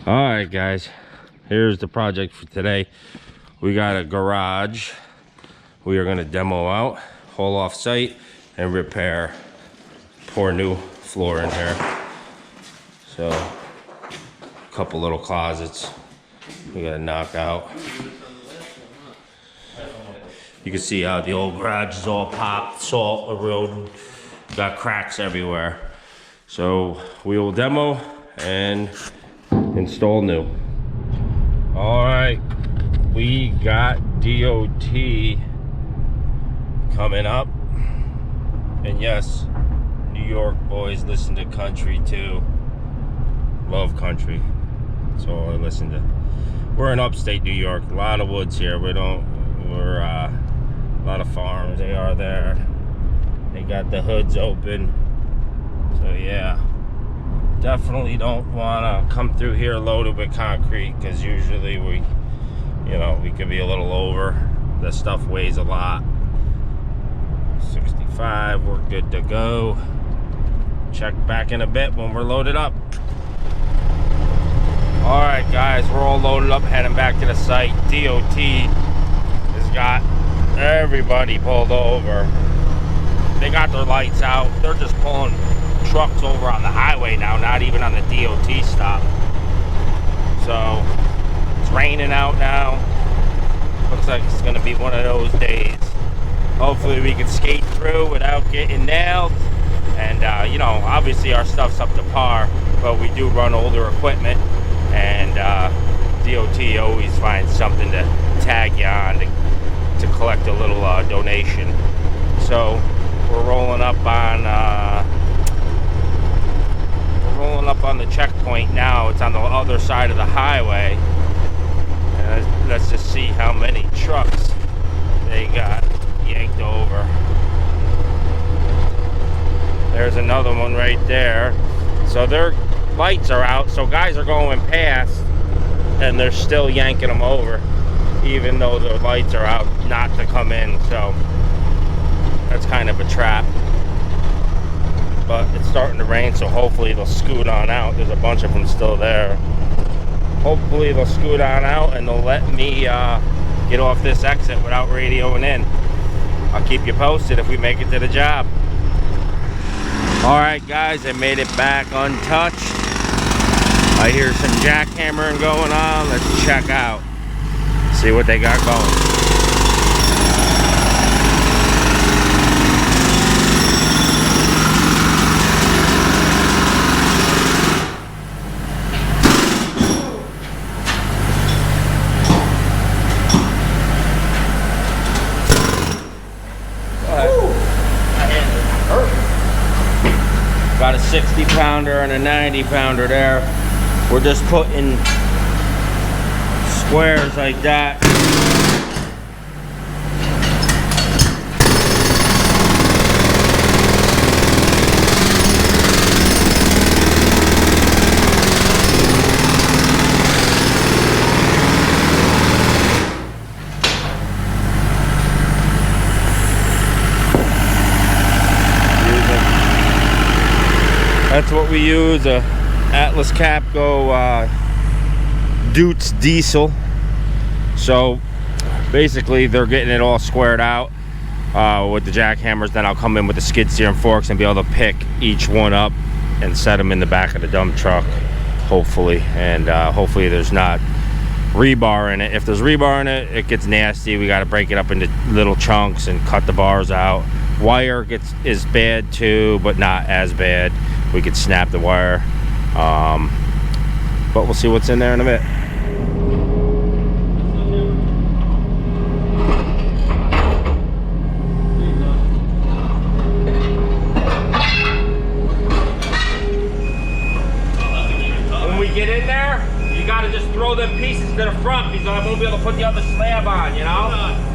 All right, guys, here's the project for today. We got a garage we are going to demo out, haul off site, and repair. Pour new floor in here. So a couple little closets we gotta knock out. You can see how the old garage is all popped, salt eroded, got cracks everywhere. So we will demo and install new. All right, we got D.O.T coming up, and yes, New York boys listen to country too. Love country. That's all I listen to. We're in upstate New York. A lot of woods here. We're a lot of farms. They are there. They got the hoods open. So yeah, definitely don't want to come through here loaded with concrete, because usually we could be a little over. The stuff weighs a lot. 65, we're good to go. Check back in a bit when we're loaded up. All right, guys, we're all loaded up, heading back to the site. D.O.T has got everybody pulled over. They got their lights out. They're just pulling trucks over on the highway now, not even on the D.O.T stop. So it's raining out now. Looks like it's gonna be one of those days. Hopefully we can skate through without getting nailed. And obviously our stuff's up to par, but we do run older equipment, and D.O.T always finds something to tag you on to collect a little donation. So we're rolling up on the checkpoint now. It's on the other side of the highway, and let's just see how many trucks they got yanked over. There's another one right there. So their lights are out, so guys are going past and they're still yanking them over, even though their lights are out not to come in. So that's kind of a trap. But it's starting to rain, so hopefully they'll scoot on out. There's a bunch of them still there. Hopefully they'll scoot on out and they'll let me get off this exit without radioing in. I'll keep you posted if we make it to the job. All right, guys, I made it back untouched. I hear some jackhammering going on. Let's check out, see what they got going. Got a 60 pounder and a 90 pounder there. We're just putting squares like that. That's what we use, a Atlas Capco D.O.T diesel. So basically they're getting it all squared out with the jackhammers. Then I'll come in with the skid steer and forks and be able to pick each one up and set them in the back of the dump truck, hopefully. And hopefully there's not rebar in it. If there's rebar in it, it gets nasty. We got to break it up into little chunks and cut the bars out. Wire is bad too, but not as bad. We could snap the wire, but we'll see what's in there in a bit. When we get in there, you got to just throw them pieces to the front, because I won't be able to put the other slab on, you know?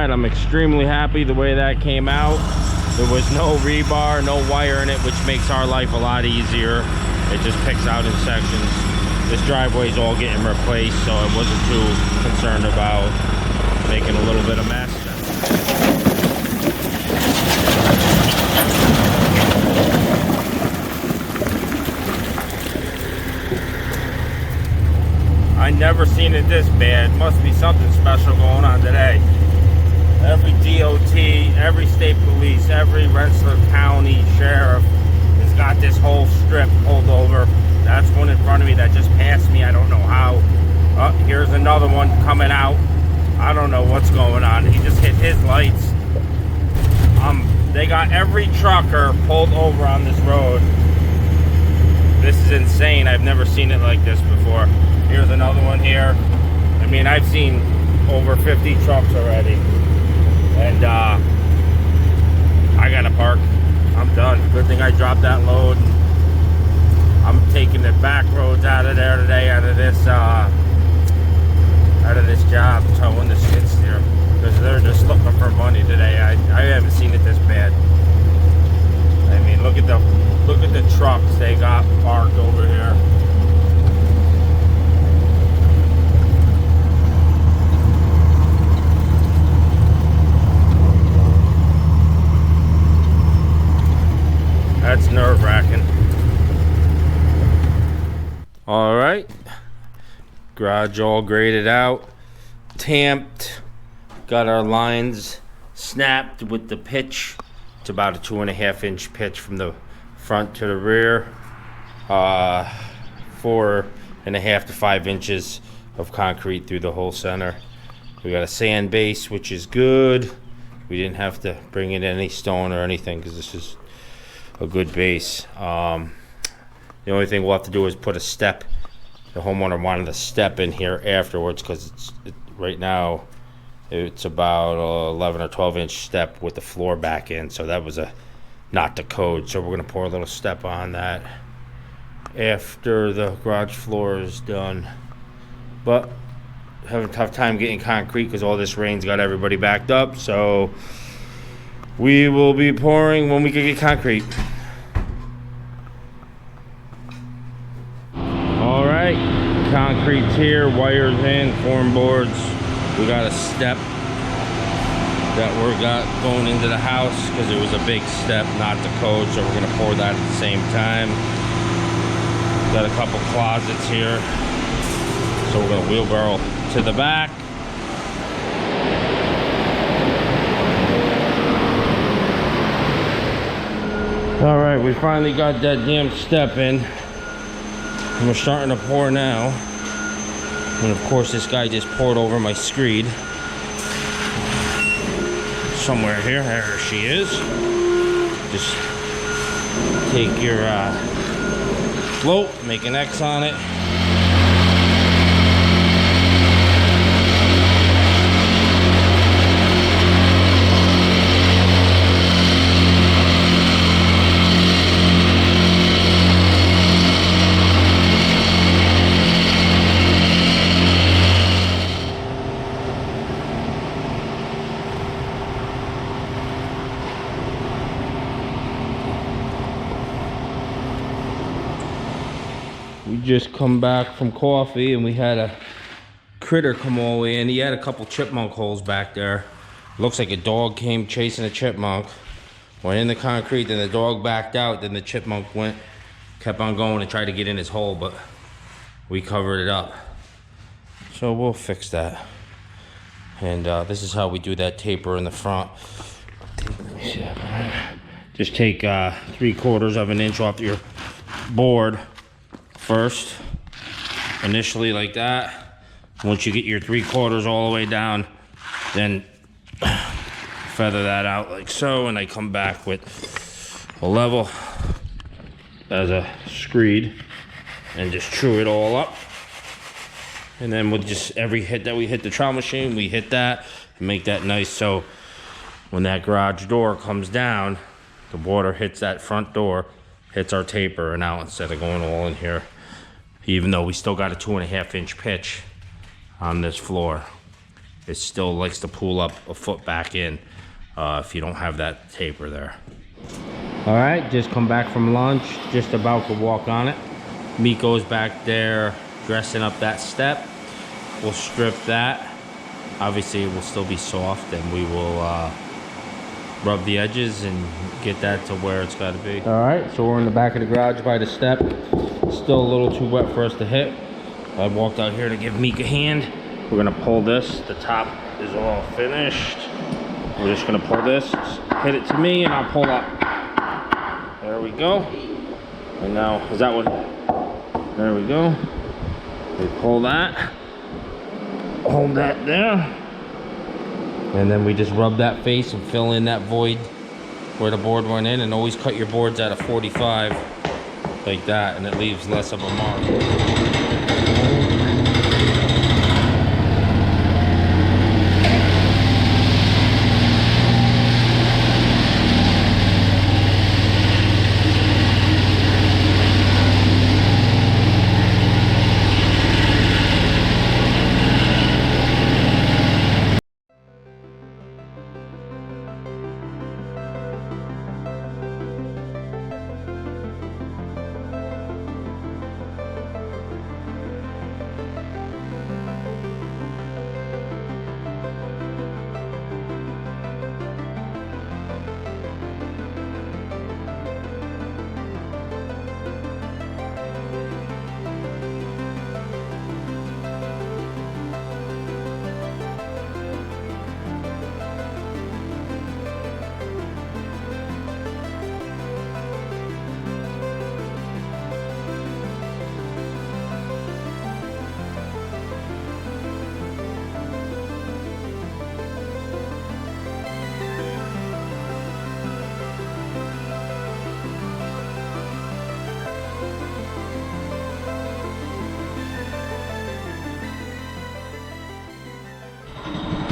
right, I'm extremely happy the way that came out. There was no rebar, no wire in it, which makes our life a lot easier. It just picks out in sections. This driveway's all getting replaced, so I wasn't too concerned about making a little bit of mess. I never seen it this bad. Must be something special going on today. Every D.O.T, every state police, every Rensselaer County sheriff has got this whole strip pulled over. That's one in front of me that just passed me. I don't know how. Oh, here's another one coming out. I don't know what's going on. He just hit his lights. They got every trucker pulled over on this road. This is insane. I've never seen it like this before. Here's another one here. I mean, I've seen over 50 trucks already. And I gotta park. I'm done. Good thing I dropped that load. I'm taking the back roads out of there today, out of this job, towing the skid steer, because they're just looking for money today. I haven't seen it this bad. I mean, look at the trucks they got parked over here. That's nerve-wracking. All right, garage all graded out, tamped, got our lines snapped with the pitch. It's about a 2.5-inch pitch from the front to the rear. 4.5 to 5 inches of concrete through the whole center. We got a sand base, which is good. We didn't have to bring in any stone or anything because this is a good base. The only thing we'll have to do is put a step. The homeowner wanted a step in here afterwards because right now it's about 11 or 12 inch step with the floor back in, so that was not the code. So we're gonna pour a little step on that after the garage floor is done. But having a tough time getting concrete because all this rain's got everybody backed up, so we will be pouring when we can get concrete. All right, concrete's here, wires in, form boards. We got a step that we got going into the house because it was a big step, not the code, so we're gonna pour that at the same time. Got a couple closets here, so we're gonna wheelbarrow to the back. All right, we finally got that damn step in. And we're starting to pour now. And of course, this guy just poured over my screed. Somewhere here, there she is. Just take your float, make an X on it. We just come back from coffee and we had a critter come all the way in. He had a couple chipmunk holes back there. Looks like a dog came chasing a chipmunk. Went in the concrete, then the dog backed out, then the chipmunk kept on going and tried to get in his hole, but we covered it up. So we'll fix that. And this is how we do that taper in the front. Just take 3/4 of an inch off your board first, initially like that. Once you get your 3/4 all the way down, then feather that out like so, and I come back with a level as a screed and just true it all up. And then with just every hit that we hit the trowel machine, we hit that and make that nice, so when that garage door comes down, the water hits that front door, hits our taper and out instead of going all in here. Even though we still got a 2.5-inch pitch on this floor. it still likes to pull up a foot back in if you don't have that taper there. All right, just come back from lunch, just about to walk on it. Miko's back there dressing up that step. We'll strip that. Obviously it will still be soft, and we will rub the edges and get that to where it's got to be. All right, so we're in the back of the garage by the step. Still a little too wet for us to hit. I walked out here to give Meek a hand. We're gonna pull this. The top is all finished. We're just gonna pull this, hit it to me, and I'll pull up. There we go. And now, is that what? There we go. We pull that. Hold that there. And then we just rub that face and fill in that void where the board went in, and always cut your boards at a 45 like that, and it leaves less of a mark.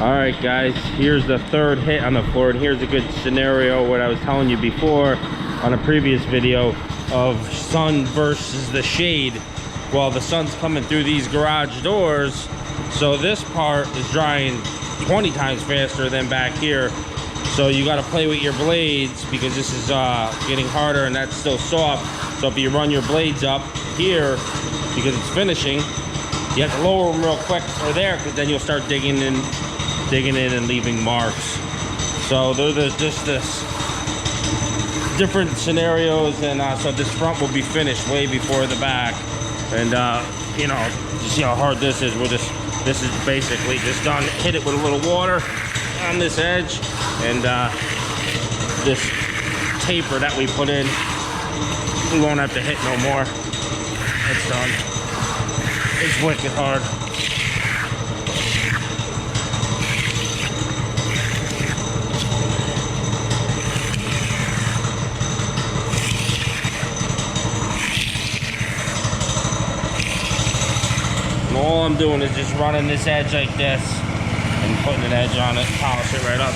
All right, guys, here's the third hit on the floor, and here's a good scenario what I was telling you before on a previous video of sun versus the shade. Well, the sun's coming through these garage doors, so this part is drying 20 times faster than back here. So you got to play with your blades, because this is getting harder and that's still soft. So if you run your blades up here, because it's finishing, you have to lower them real quick or there, because then you'll start digging in and leaving marks. So there's just this different scenarios, and so this front will be finished way before the back. And you know, you see how hard this is. This is basically just done. Hit it with a little water on this edge, and this taper that we put in, we won't have to hit no more. It's done. It's wicked hard. And all I'm doing is just running this edge like this and putting an edge on it, polish it right up.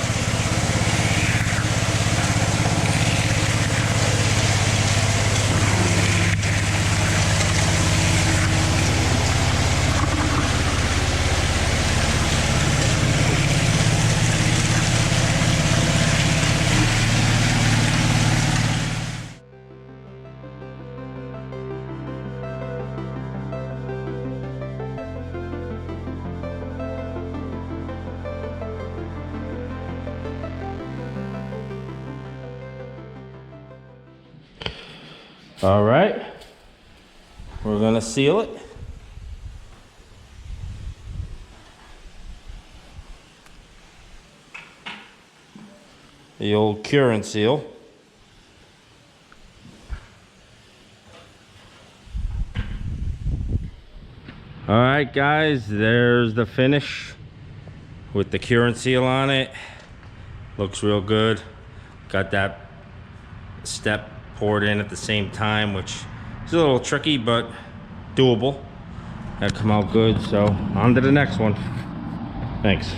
All right, we're gonna seal it. The old cure and seal. All right, guys, there's the finish with the cure and seal on it. Looks real good. Got that step poured in at the same time, which is a little tricky but doable. That come out good. So on to the next one. Thanks.